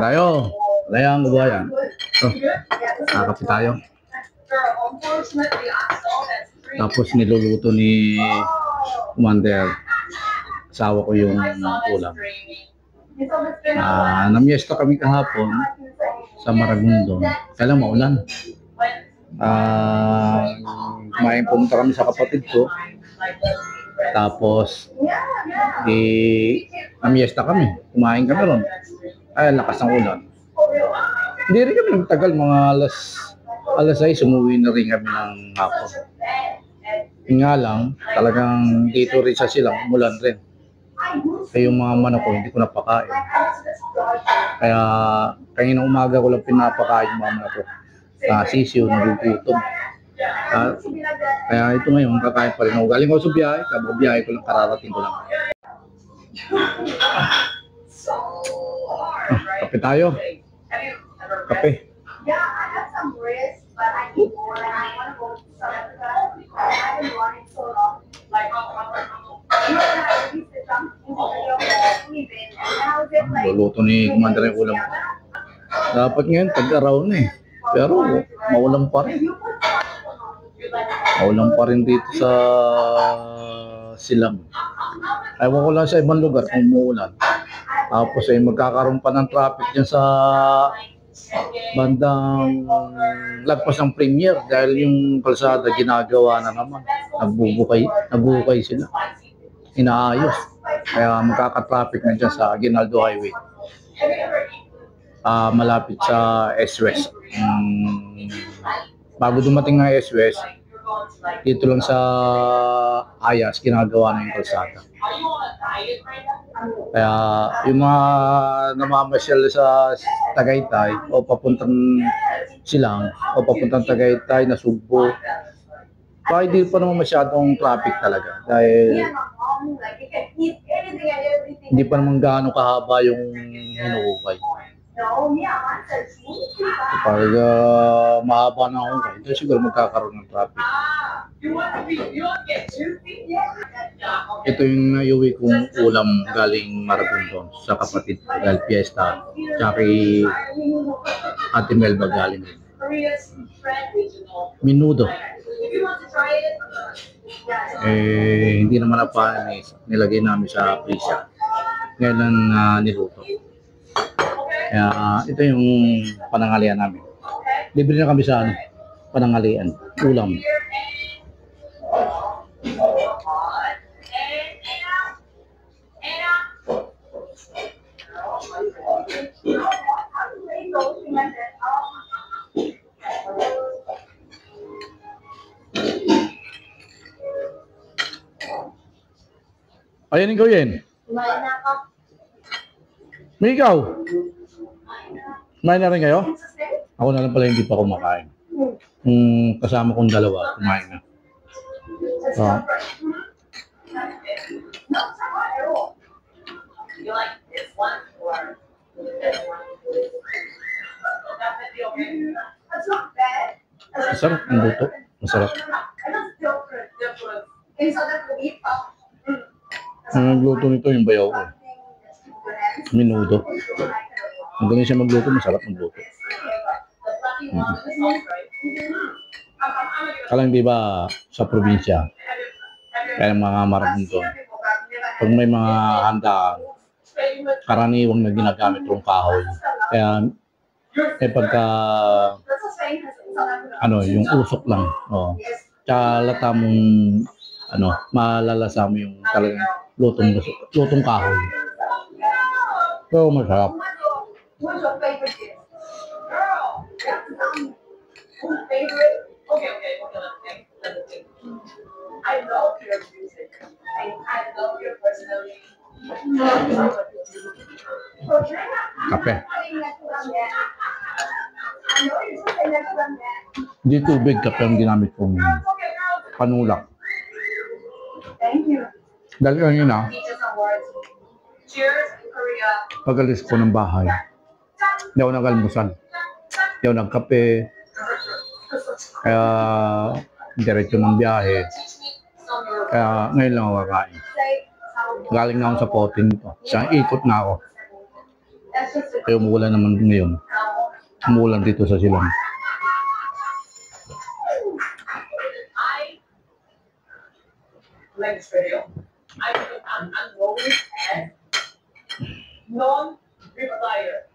tayo. Wala yan, kabayan. So, kakape tayo. Tapos niluluto ni Commander. Asawa ko yung ulam. Namiesta kami kahapon sa Maragondon. Kaya lang maulan. Kumain pumunta kami sa kapatid ko. Tapos, namiesta kami. Kumain kami ron. Ay, lakas ng ulan. Hindi rin kami nagtagal. Mga alas 6, umuwi na rin kami ng hapon. Nga lang, talagang dito rin sa silang, umulan rin. Kaya yung mga manok ko, hindi ko napakain. Kaya, kanina umaga ko lang pinapakain yung mga manok ko. Sisiyo, nagugutom. Kaya ito ngayon, kakain pa rin ako. Galing ako sa biyahe, biyahe ko lang, kararating ko lang. Kape tayo. Kape. Luluto ni Commander yung ulam. Dapat ngayon, tag-araw na eh. Pero maulang pa rin. Maulang pa rin dito sa Silang. Ewan ko lang sa ibang lugar kung umuulan. Tapos ay magkakaroon pa ng traffic dyan sa bandang lagpas ng Premier dahil yung kalsada ginagawa na naman. Nagbubukay sila. Inaayos. Kaya magkaka-traffic na dyan sa Aguinaldo Highway. Malapit sa S-West. Bago dumating ng S-West, dito lang sa Ayas, ginagawa na yung kalsada. Kaya yung mga namamasyal sa Tagaytay o papuntang Silang o papuntang Tagaytay na Sugbo, hindi pa naman masyadong traffic talaga dahil hindi pa naman gaano kahaba yung hinuhukay. Kapag mahaba na ako kayo, siguro magkakaroon ng traffic. Ito yung naiuwi kong ulam galing Maragondon sa kapatid ko dahil fiesta. Tsaka kay Ate Melba galing rin. Minudo. Hindi naman napanis. Nilagay namin sa freezer. Ngayon niluto. Kaya ito yung panangalian namin. Libre na kami sa panangalian, ulam. Ayan ikaw yan. Kumain na ako. May ikaw? Kumain na rin kayo? Ako na lang pala hindi pa kumakain. Kasama kong dalawa, kumain na. Masarap ang luto. Masarap. Ang nagluto nito yung bayaw ko. Minudo. Ang galing siya magluto, masarap magluto. Kalang di ba sa probinsya, kaya mga Maragondon, pag may mga handa, karaniwang na ginagamit yung kahoy. Kaya pagka yung usok lang, tsaka lata mong malalasa mo yung talagang lutong kahoy. So, masarap. What's your favorite dish? Girl, favorite? Okay. I love your music. I love your personality. Kape. Hindi tubig, kape ang ginamit kong panulak. Thank you. Dahil kanina, Cheers, Korea. pag-alis ko ng bahay, hindi ako nag-almusal. Hindi ako nagkape. Kaya diretso ng biyahe. Kaya ngayon lang ako kakain. Galing na ako sa potin nito. Isang ikot na ako. That's just a Kaya umuulan naman ngayon. Umuulan dito sa Silang. I like this video. I'm known as non-replier.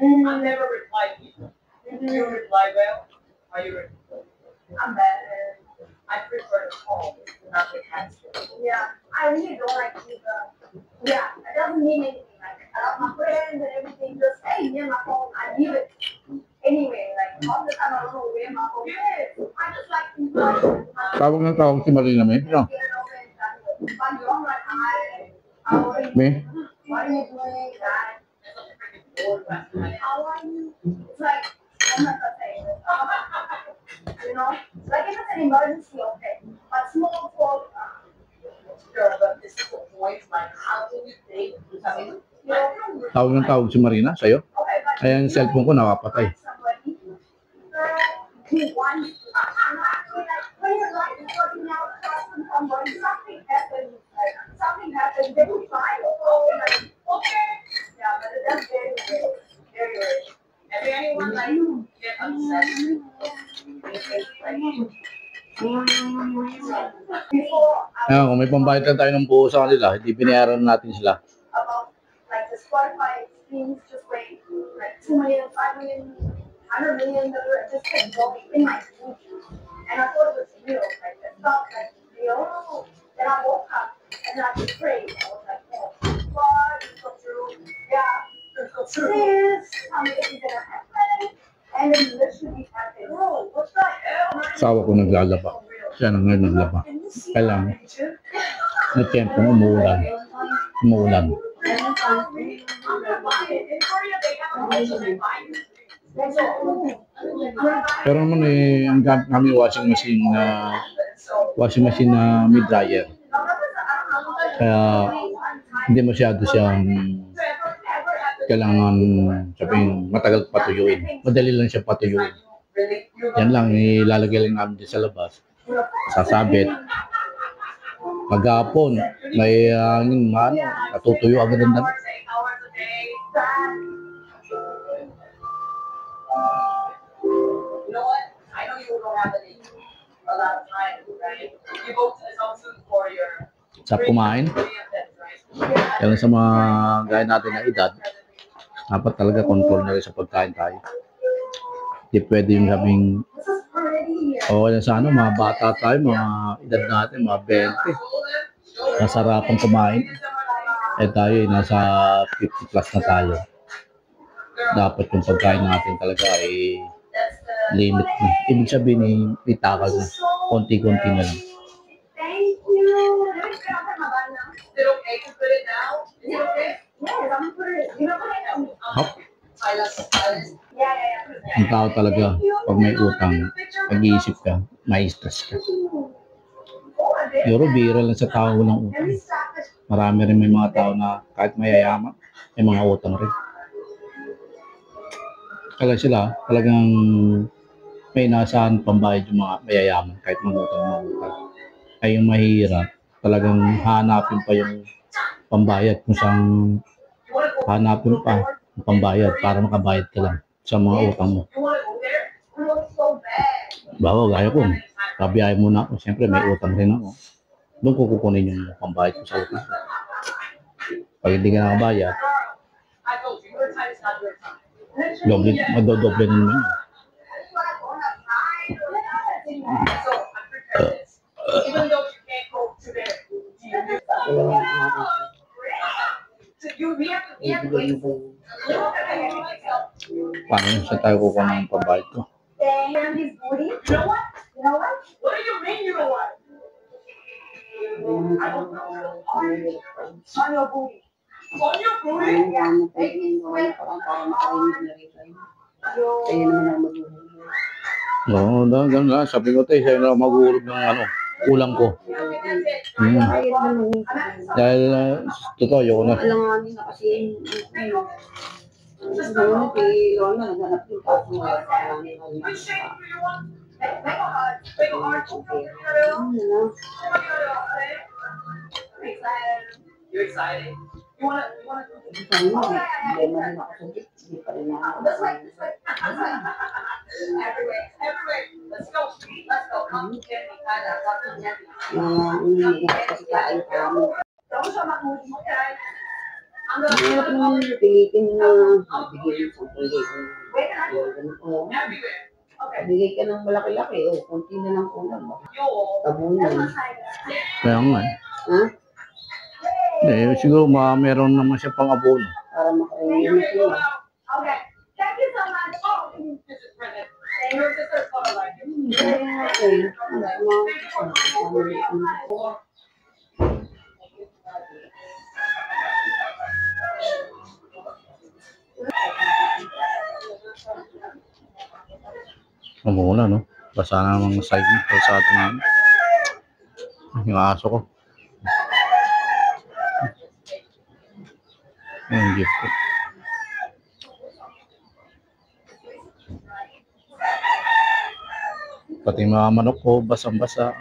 I never reply people. You reply well, or you reply. I'm better. I prefer to call, not the text. Yeah, I really don't like either. Yeah, it doesn't mean anything. Like, my friends and everything, just, hey, near my phone, I leave it. Anyway, like, all the time I don't know where my phone is. I just like to Tawag ng tawag si Marina May. No? get it over and done with. But you're like, how are you? May? What are you doing? That? How are you? It's like, I'm not gonna say it. You know? Like if it's an emergency, okay. But small talk, girl, but this is the point, like, how do you think? You know? Tawag ng tawag si Marina sa'yo. Okay, but Kaya yung cellphone ko nakapatay. somebody who wants to, actually, like, when you're like working out from somebody, something happens, like, something happens, they will try to go, like, okay. Yeah, but that's very weird. Very weird. If anyone, like, get upset, they think, like, before I Kaya kung may pambayad lang tayo ng buo sa kanila, hindi binayaran natin sila. about like the Spotify streams just went like 2 million, 5 million, 100 million, just kept going in my future. And I thought it was real, like it felt like real. Then I woke up and I just prayed. I was like, oh, God, it's so true. Yeah, it's so true. This, how many is gonna happen? And it literally happened. Bro, what the hell? Asawa ko naglalaba. Siya na ngayon naglaba. Kailangan. Na tempo umuulan. Umuulan. Pero naman ang gamit namin washing machine na may dryer. Kaya hindi masyado siyang kailangan sabihin matagal patuyuin. Madali lang siya patuyuin. Yan lang, ilalagay lang namin sa labas. Sasabit. Maghapon, may natutuyo agad ang damit. You know what? I know you don't have a lot of time, right? You go to Samsung for your Sa kumain, kaya sa mga gaya natin na edad, dapat talaga control na rin sa pagkain tayo. Hindi pwede yung sabing, sa mga bata tayo, mga edad natin, mga 20, nasarapan kumain. Tayo nasa 50 plus na tayo. Dapat yung pagkain natin talaga ay limit na. Ibig sabihin, itakal na. Konti-konti na lang. Thank you. Is it okay to put it now? Is it okay? Yes, I'm gonna put it. You know what? Hop. Yeah. Ang tao talaga, pag may utang, pag-iisip ka, may stress ka. Pero bira lang sa tao walang utang. Marami rin may mga tao na kahit mayayaman, may mga utang rin. Kaya sila, talagang may inaasahan pambayad yung mga mayayaman kahit mangutang. Ay yung mahirap, talagang hanapin pa yung pambayad kung saan hanapin pa yung pambayad para makabayad ka lang sa mga utang mo. Bawa, gaya ko, kabiyahe muna ako. Siyempre, may utang rin ako. Doon ko kukunin yung pambayad ko sa utang. Pag hindi ka nakabayad, madodoble naman yun. Even though you can't go to there, we have to wait. Paano yun? Saan tayo kukuha ng pambayad ko? And his booty. You know what? You know what? What do you mean you know what? I don't know. On your booty. On your booty? Yeah. Make me sweat on Oo, ganun lang. Sabi ko tayo, sa'yo na maghulog ng ulam ko. Dahil, totoo, yun na. Alanganin na kasi ngayon kay Lola naghanap yung paso nga alanganin na Which shape do you want? Make a heart. Make a heart. You excited? You excited? Sabi mo, problema rin ako sa jeep. Hindi pa rin ako. This way, this way. Everywhere, everywhere. Let's go. Let's go. Come get me. Come get me. Hindi ko kasi kain kami. Don't show my movie, okay? I'm Mahirap gonna naman yung pilitin na bigyan sa pili. wait a minute. Oh, Everywhere. Okay. bigay ka ng malaki-laki. Oh, kunti na lang kulang. Yo. Tabunan. Kaya nga eh. Ha? Siguro meron naman siya pang abono. Para makainin na sila. Okay. Thank you so much. Oh, this is Brendan. And your sister's photo like you. Okay. Umuulan, no? Basa na naman sa side nito sa atin namin. Yung aso ko. Yung gift ko. Pati yung mga manok ko, basang-basa.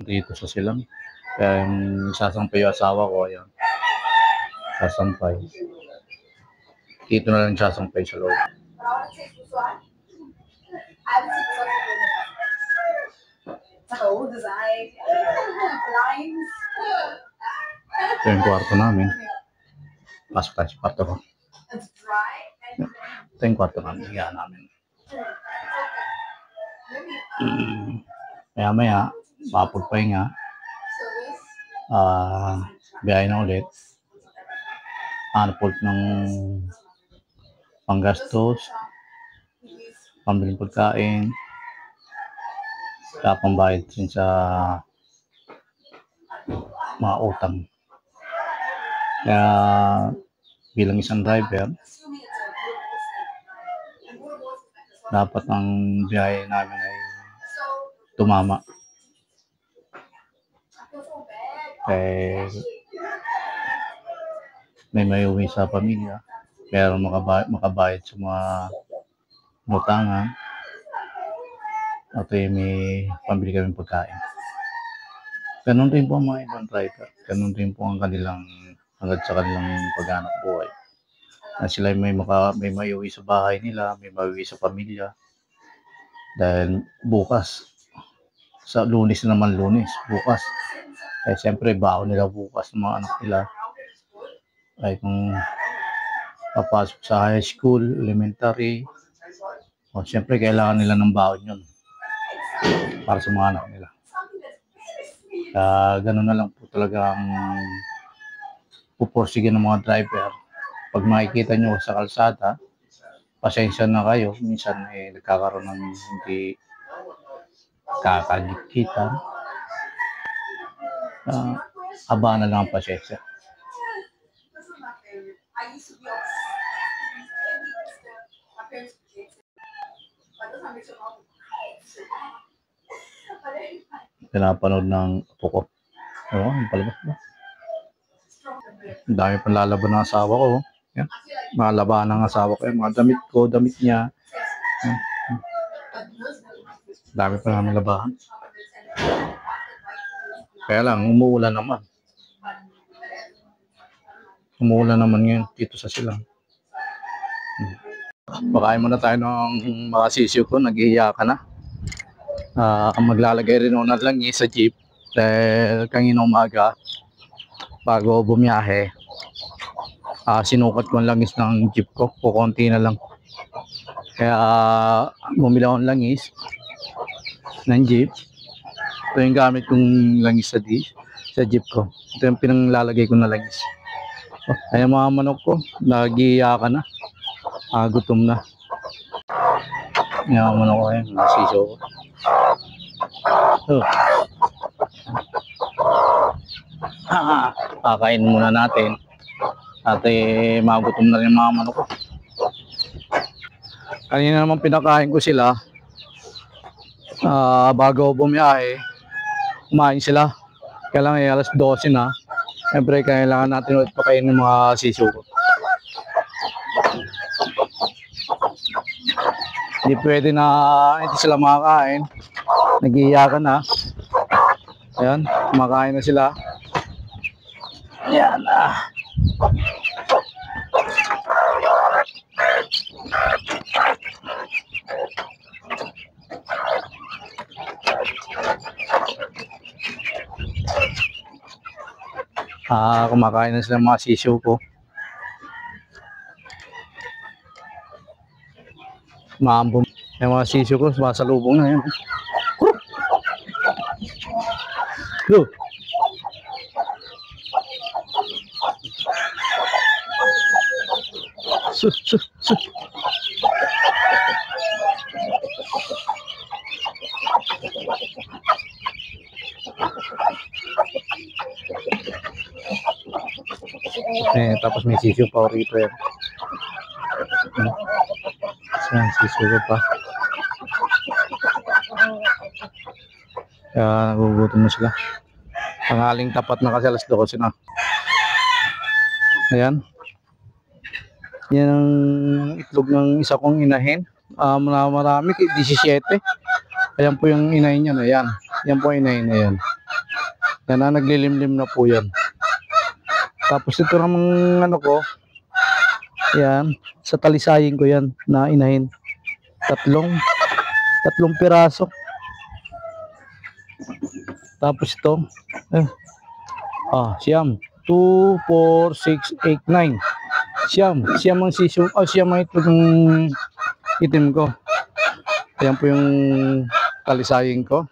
Dito sa silang. Kaya yung sasampay yung asawa ko, ayan. Sasampay. Dito na lang sasampay sa loob. Oh, design. Lines. Ito yung kwarto namin. Pasok tayo sa kwarto ko. It's dry. Ito yung kwarto namin. Hiya namin. Maya-maya, mapagpahinga. Biyahe na ulit. Hanapult ng panggastos, pambiling pagkain, kaya pambayad din sa mga utang. Kaya bilang isang driver, dapat ang biyahe namin ay tumama. Eh, may uwi sa pamilya, pero makabayad sa mga utangan, at may pambili kami pagkain. Ganun din po ang mga ibang driver. Ganun din po ang kanilang hangad sa kanilang paghanap buhay. Na sila may maiuwi sa bahay nila, may maiuwi sa pamilya. Dahil bukas, sa Lunes naman bukas. Eh siyempre baon nila bukas ng mga anak nila. Ay kung papasok sa high school, elementary, o siyempre kailangan nila ng baon yun para sa mga anak nila. Ganun na lang po talaga ang pupursigin ng mga driver. Pag makikita nyo sa kalsada, pasensya na kayo. Minsan nagkakaroon ng hindi kakagit-kita. Aba na lang ang pasensya. Pinapanood ng apo ko. Oo, yung palabas ba? Ang dami pang lalaban ng asawa ko. Yan. Mga laban ng asawa ko. Mga damit ko, damit niya. Yan. Dami pa namin labahan. Kaya lang, umuulan naman. Umuulan naman ngayon dito sa silang. Pakain muna tayo ng mga sisiyo ko. Naghihiya ka na. Maglalagay rin ako ng langis sa jeep. Dahil kanina umaga, bago bumiyahe, sinukat ko ang langis ng jeep ko. Kukunti na lang. Kaya bumili ako ng langis ng jeep. Ito yung gamit kong langis sa jeep ko. Ito yung pinanglalagay ko na langis. Ayan mga manok ko, nagiiya ka na. Gutom na. Ayan mga manok ko, ayan, nasiso ko. Kakain muna natin. At magutom na rin mga manok ko. Kanina naman pinakain ko sila. Bago bumiyahe, kumain sila. Kaya lang alas 12 na. Siyempre kailangan natin ulit pakain ng mga siso ko. Hindi pwede na hindi sila makakain. Nag-iiyakan na. Ayan, kumakain na sila. Ayan ah. Kumakain na sila mga sisiw ko. Maambon. Yung mga sisiw ko, sumasalubong na yun. Look. Sus, sus, sus. Tapos may sisiw pa rito yan. Yan, sisiw pa. Kaya nagugutom na sila. Tanghaling tapat na kasi alas 12 na. Ayan. Yan ang itlog ng isa kong inahin. Marami, 17. Ayan po yung inahin niya na yan. Yan po yung inahin na yan. Yan na, naglilimlim na po yan. Tapos ito namang ano ko, yan, sa talisayin ko yan na inahin. Tatlong piraso. Tapos ito, siyam. 2, 4, 6, 8, 9. Siyam ang sisiw. Siyam ang ito ng itim ko. Ayan po yung talisayin ko.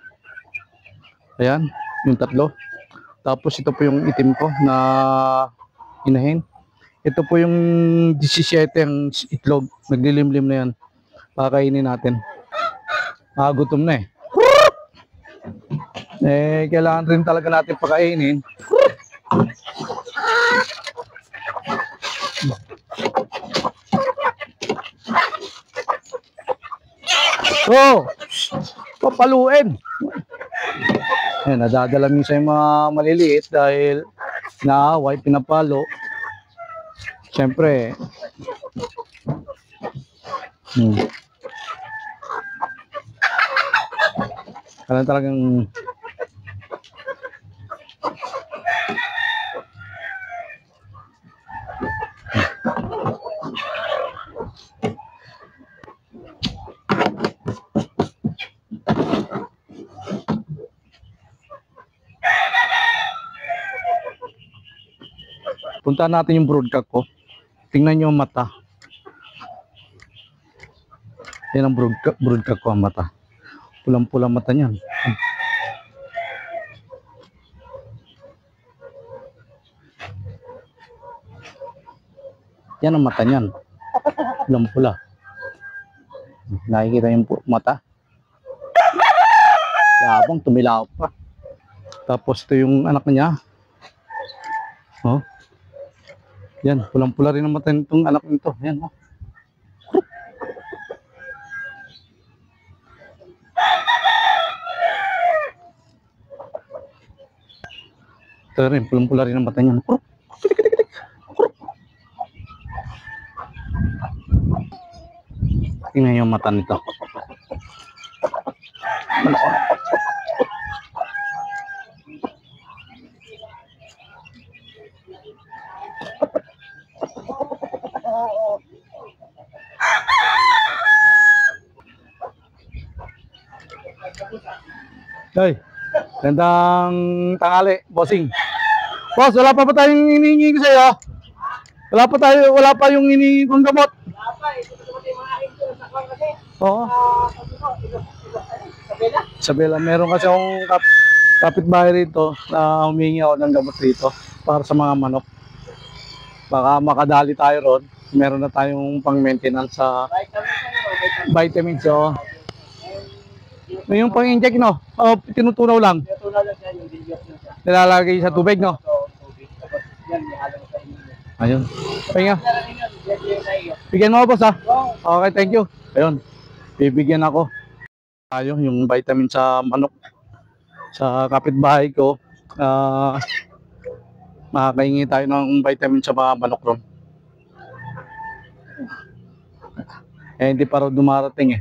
Ayan, yung tatlo. Tapos ito po yung itim ko na inahin. Ito po yung 17 ang itlog. Naglilimlim na yan. Pakainin natin. Gutom na kailangan rin talaga natin pakainin. Papaluin. Nadadala minsan yung mga maliliit dahil naaway, pinapalo. Siyempre, talagang puntahan natin yung broodcock ko. Tingnan nyo ang mata. Yan ang broodcock ko, ang mata. Pulang-pulang mata niyan. Yan ang mata niyan. Pulang-pula. Nakikita yung mata. Yabang, tumilaw pa. Tapos ito yung anak niya. Yan, pulang-pula rin ang mata nitong anak nito. Yan, Ito rin, pulang-pula rin ang mata niya. Tingnan yung mata nito. Hey, gandang tanghali, bossing. Boss, wala pa ba tayong hinihingi ko sa'yo? Wala pa yung hinihingi kong gamot. Wala pa, ito yung mga aking ko sa kwan kasi. Oo. Isabela, meron kasi akong kapitbahay rito na humingi ako ng gamot rito para sa mga manok. Baka makadali tayo ron. Meron na tayong pang-maintenance sa vitamins. So, yung pang-inject, no? Tinutunaw lang. Nilalagay sa tubig, no? Ayun. Pahinga. Bigyan mo ako, boss, ha? Okay, thank you. Ayun. Bibigyan ako. Tayo, yung vitamin sa manok. Sa kapitbahay ko. Makakaingi tayo ng vitamin sa mga manok ron. Hindi pa raw dumarating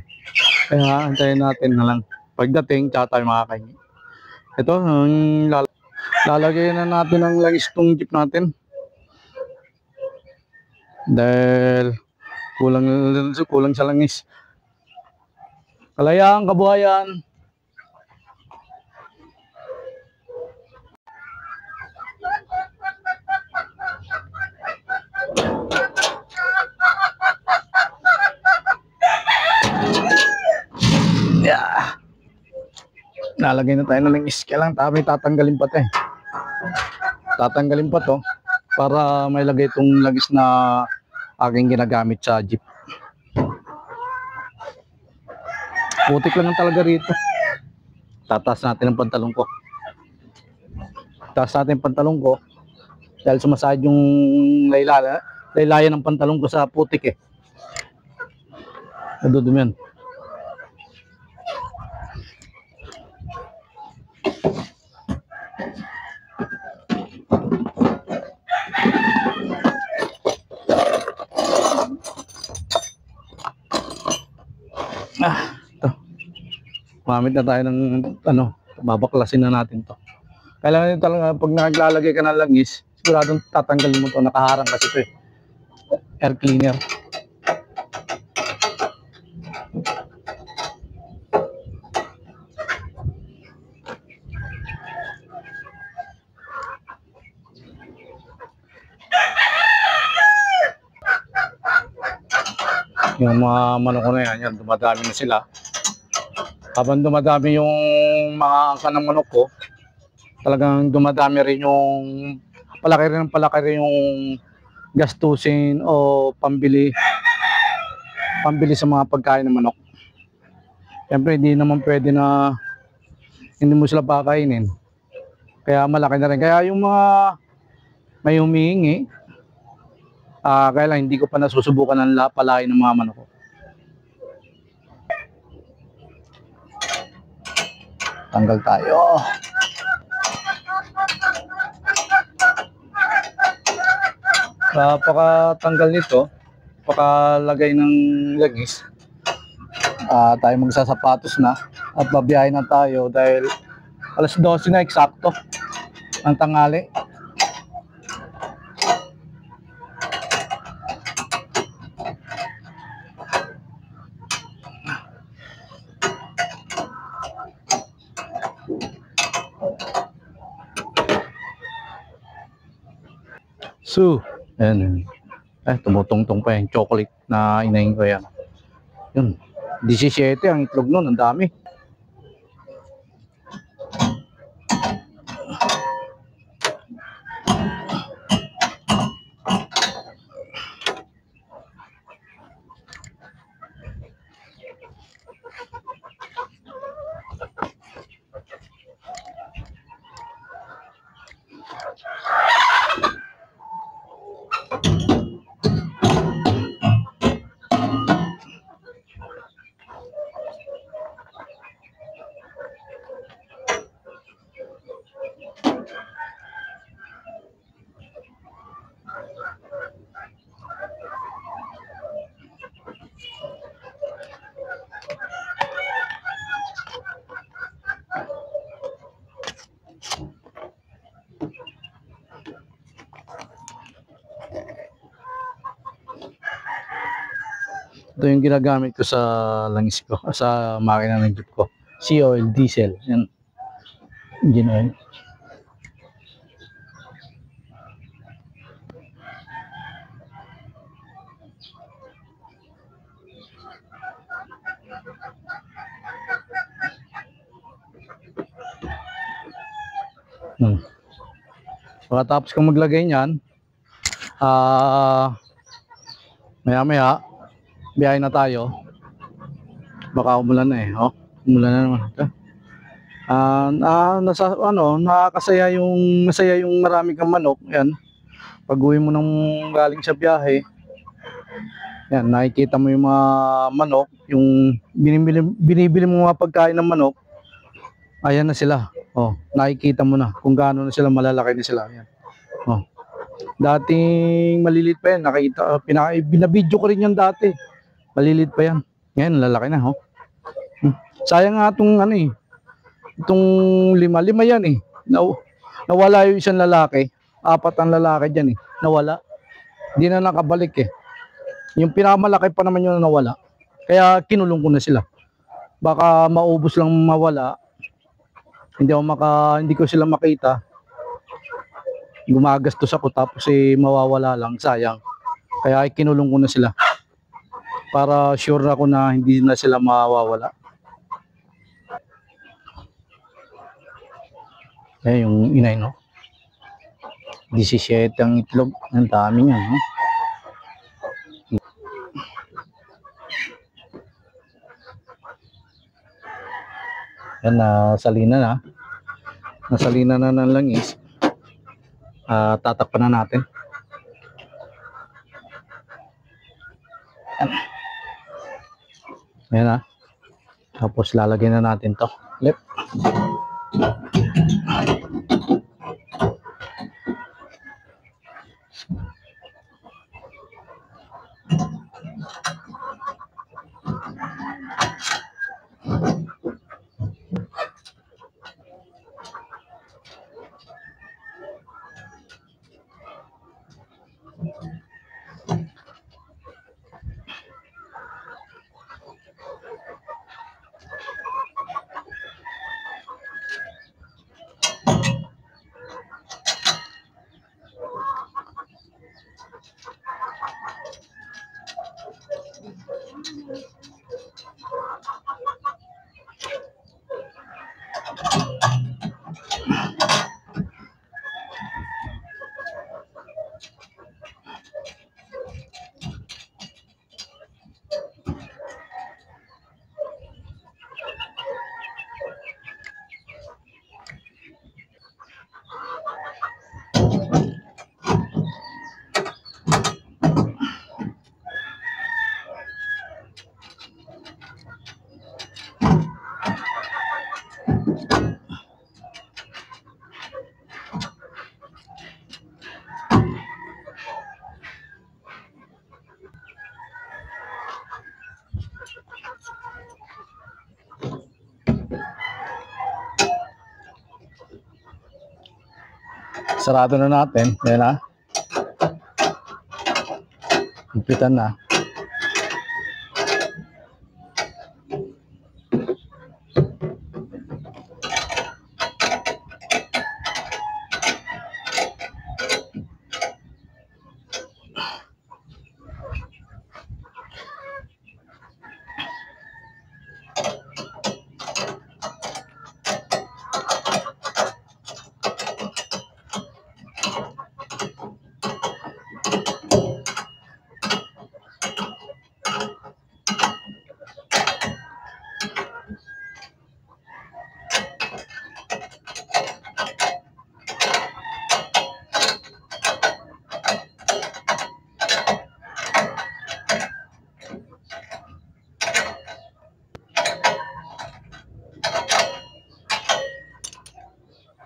Kaya antayin natin na lang. Pagdating, tsaka tayo makakain. Ito, lalagay na natin ang langis tong jeep natin. Dahil kulang sa langis. Kalayaan, kabuhayan. Yeah. Nalagay na tayo ng langis. Kailangan tayo tatanggalin pa to. Tatanggalin pa to para may lagay itong langis na aking ginagamit sa jeep. Putik lang talaga rito. Tataas natin ang pantalon ko. Taas natin ang pantalon ko dahil sumasahid yung laylayan ng pantalon ko sa putik eh. Nadudumi yan. Ito. Mamit na tayo ng babaklasin na natin to. Kailangan din talaga pag naglalagay ka ng langis, siguradong tatanggalin mo to, nakaharang kasi ito eh. Air cleaner. Yung mga manok ko na yan, dumadami na sila. Habang dumadami yung mga kanang manok ko, talagang dumadami rin yung palaki rin yung gastusin o pambili sa mga pagkain ng manok. Siyempre hindi naman pwede na hindi mo sila pakainin. Kaya malaki na rin. Kaya yung mga may humihingi, kaya lang hindi ko pa nasusubukan ng palain ng mga manok ko. Tanggal tayo. Pagkatanggal nito, pagkalagay ng langis, tayo magsasapatos na at babiyahin na tayo dahil alas 12 na eksakto ng tanghali. So, ayan. Tumutungtong pa yung chocolate na inahin ko yan. Yun. 17 ang itlog nun. Ang dami. Ito yung ginagamit ko sa langis ko, sa makina ng jeep ko. Sea oil, diesel. Yan. Engine oil. Pagkatapos kang maglagay niyan, maya-maya, biyahe na tayo. Baka umulan na eh. Oh, umulan na naman. Masaya yung marami kang manok. Yan. Pag-uwi mo ng galing sa biyahe, yan, nakikita mo yung mga manok, yung binibili mo mga pagkain ng manok, ayan na sila. Oh, nakikita mo na kung gaano na sila malalaki na sila. Yan. Oh. Dating maliliit pa yan, binabidyo ko rin yan dati. Maliliit pa yan. Ngayon, lalaki na, oh. Sayang nga itong ano eh. Itong lima yan eh. Nawala yung isang lalaki. 4 ang lalaki dyan eh. Nawala. Hindi na nakabalik eh. Yung pinakamalaki pa naman yung nawala. Kaya kinulong ko na sila. Baka maubos lang mawala. Hindi ko sila makita. Gumagastos ako tapos mawawala lang. Sayang. Kaya kinulong ko na sila. Para sure ako na hindi na sila mawawala. Yung inay, no? 17 ang itlog. Ang dami niya, no? Yan, nasalina na. Nasalina na ng langis. Tatakpan na natin. Yan na. Tapos lalagyan na natin to. Lip. Sarado na natin. Yan na. Higpitan na.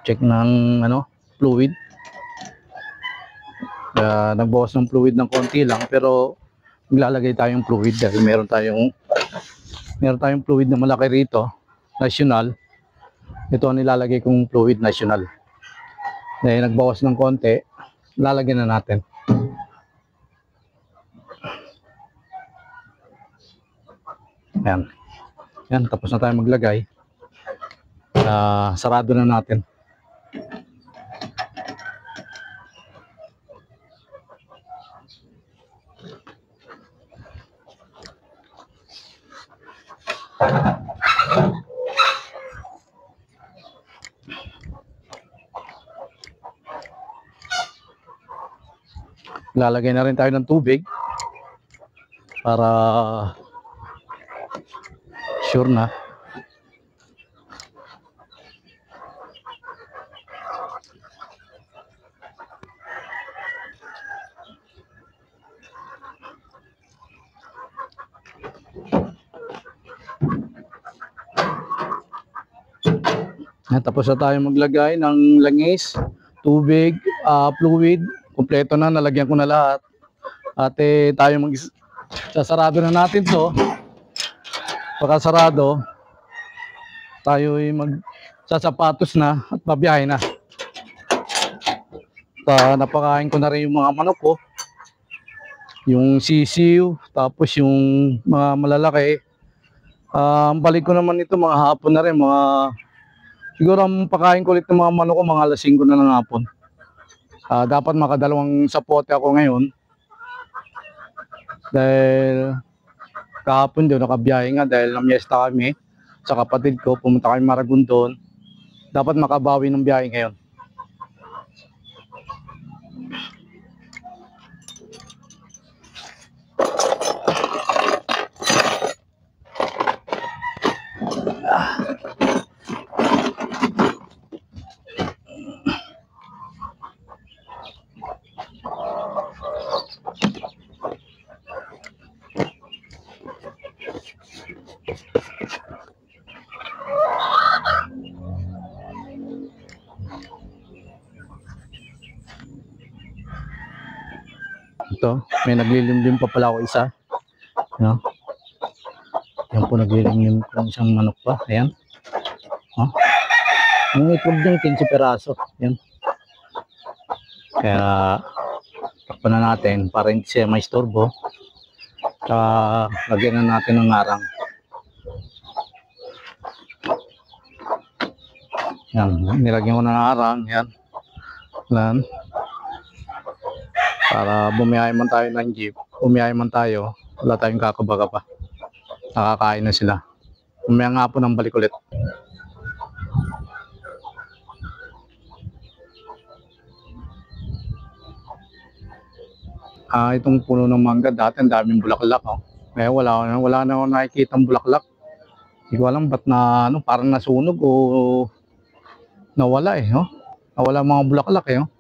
Check ng fluid. Nagbawas ng fluid ng konti lang, pero maglalagay tayong fluid dahil meron tayong fluid na malaki rito, national. Ito ang nilalagay kong fluid national. Dahil nagbawas ng konti, lalagyan na natin. Ayan. Yan, tapos na tayo maglagay. Sarado na natin. Lalagay na rin tayo ng tubig para sure na. Tapos na tayo maglagay ng langis, tubig, fluid. Kompleto na, nalagyan ko na lahat. At tayo sasarado na natin to. Pagkasarado, tayo ay magsasapatos na at babiyahe na. Napakain ko na rin yung mga manok ko. Yung sisiw, tapos yung mga malalaki. Balik ko naman ito mga hapon na rin. Siguro ang pakain ko ulit ng mga manok ko mga alas 5 na ng hapon. Dapat makadalawang sapote ako ngayon. Dahil kahapon doon nakabiyahe nga dahil namyesta kami sa kapatid ko. Pumunta kami Maragondon. Dapat makabawi ng biyahe ngayon. Ito, may naglilimlim pa pala ako isa. No? Yan po naglilimlim ko isang manok pa. Ayan. No? Yung itlog niyang 15 peraso. Yan. Kaya takpan na natin para hindi siya may istorbo. Tsaka lagyan na natin ng ngarang. Yan, nilagyan ko na ng ngarang. Yan. Yan. Para bumiyahe man tayo ng jeep, bumiyahe man tayo, wala tayong kakabaga pa. Nakakain na sila. Umaya nga po ng balik ulit. Itong puno ng mangga, dati ang daming bulaklak. Oh. Ngayon wala na ako nakikita ang bulaklak. Hindi ko alam ba't na, parang nasunog o nawala eh. Oh. Nawala mga bulaklak eh. Oh.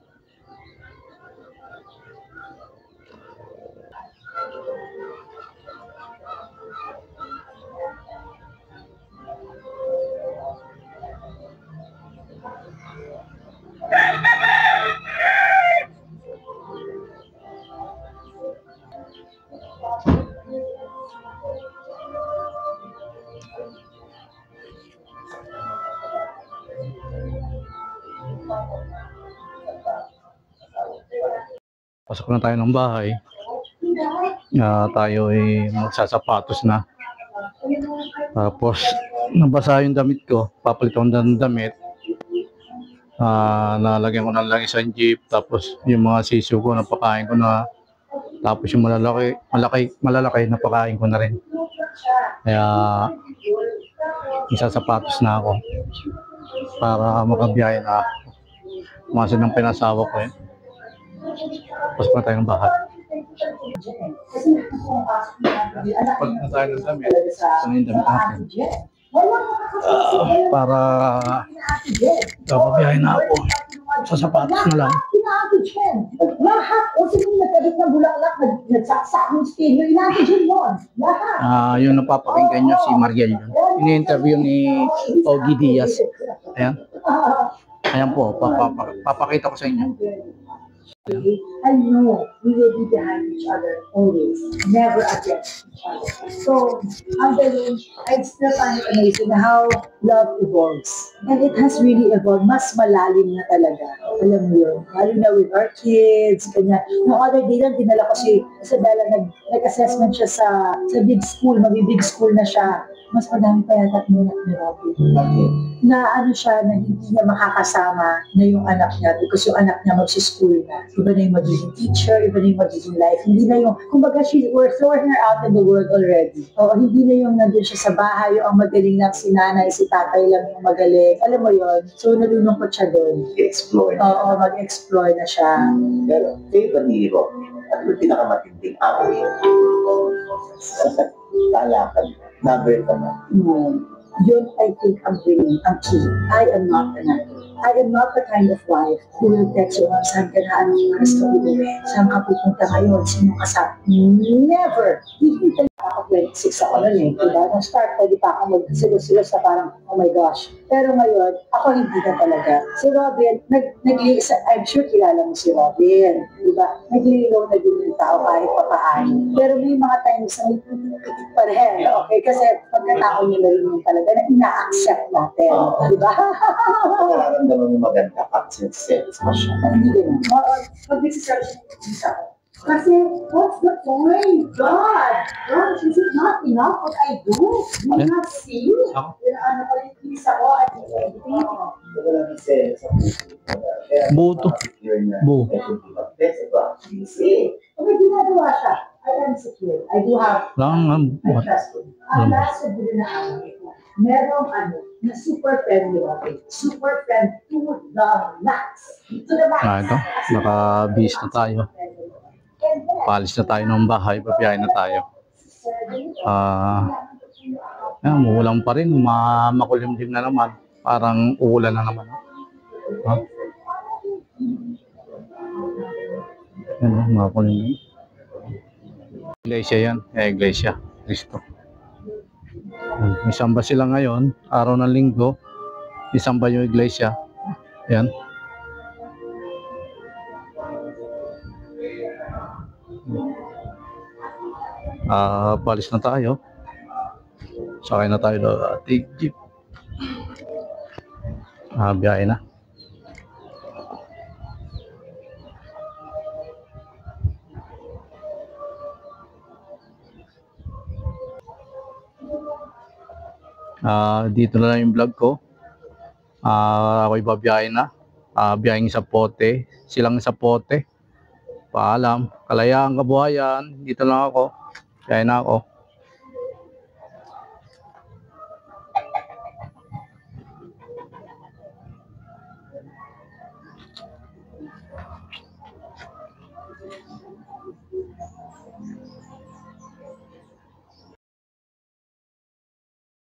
Pasok na tayo ng bahay. Tayo ay magsasapatos na. Tapos nabasa yung damit ko, papalit ako ng damit. Nalagyan ko na lang isang jeep. Tapos yung mga sisiw ko napakain ko na. Tapos yung malalaki napakain ko na rin. Kaya isasapatos na ako para makabiyahe na. Masin ng pinasawa ko eh. Pasok na tayo ng bahay. Pag na tayo ng damit, saan yung damit natin? Para papabiyahe na ako. Sa sapatos na lang. Lahat. O sino yung nagkabit ng bulaklak, nagsaksak ng skin, yung inantigen yun. Lahat. Yung napapakinggan nyo si Mariel yun. Ini-interview ni Ogie Diaz. Ayan. Ayan po, papakita ko sa inyo. I know we will be behind each other always, never against each other. So, ang galing, I still find it amazing how love evolves. And it has really evolved. Mas malalim na talaga. Alam mo yun. Lalo na with our kids, ganyan. No other day lang, dinala ko si Isabella, nag-assessment siya sa big school, mag-big school na siya. Mas madami pa yata ni Robby. Na ano siya, na hindi niya makakasama na yung anak niya because yung anak niya magsi-school na. Iba na yung magiging teacher, iba na yung magiging life. Hindi na yung, kumbaga, we're throwing her out in the world already. O, hindi na yung nandun siya sa bahay, yung ang magaling lang si nanay, si tatay lang yung magaling. Alam mo yon. So, nalulungkot siya doon. I-explore. Oo, mag-explore na siya. Pero, kayo ba ni Robby? Ano pinakamatinding away? Lalakad. Number ka na. Yun, I think, ang bringing, ang key. I am not the kind of wife who will text you, saan ka na, anong oras ka uwi, saan ka pupunta ngayon, sino ka sa... Never! Ako 26 ako nun eh, diba? Nung start, pwede pa ako magsilos-silos na parang, oh my gosh. Pero ngayon, ako hindi na talaga. Si Robin, I'm sure kilala mo si Robin, diba? Nagliligaw na din yung tao kahit papaano. Pero may mga times na may pitit pa rin, okay? Kasi pagkatao niya na rin yung talaga na ina-accept natin, diba? Nararamdaman mo maganda ka since sex mo siya. Hindi ganun. Pag nagsisearch siya ako, kasi, what's the point? God, is it not enough what I do? Do you not see? Ano pa rin please ako at everything? Wala na sex sa puso. Buto. Bu. May ginagawa siya. I am secure. I do have, Lang, I trust him. Ang last na din na merong na super friendly ako. Super friend to the max. To the max. ito. Naka-bis na tayo. Paalis na tayo ng bahay. Papiyahin na tayo. Umuulan pa rin. Makulimlim na naman. Parang uulan na naman. Yan, makulimlim. Iglesia yan. Iglesia. Cristo. May samba sila ngayon. Araw ng linggo. Isamba yung iglesia. Yan. Palis na tayo. Sakay na tayo doon ating jeep. Biyahe na. Dito na lang yung vlog ko. Ako'y babiyahe na. Biyaheng sa Pote. Silang sa Pote. Paalam. Kalayaan, Kabuhayan. Dito lang ako. Biyahe na ako.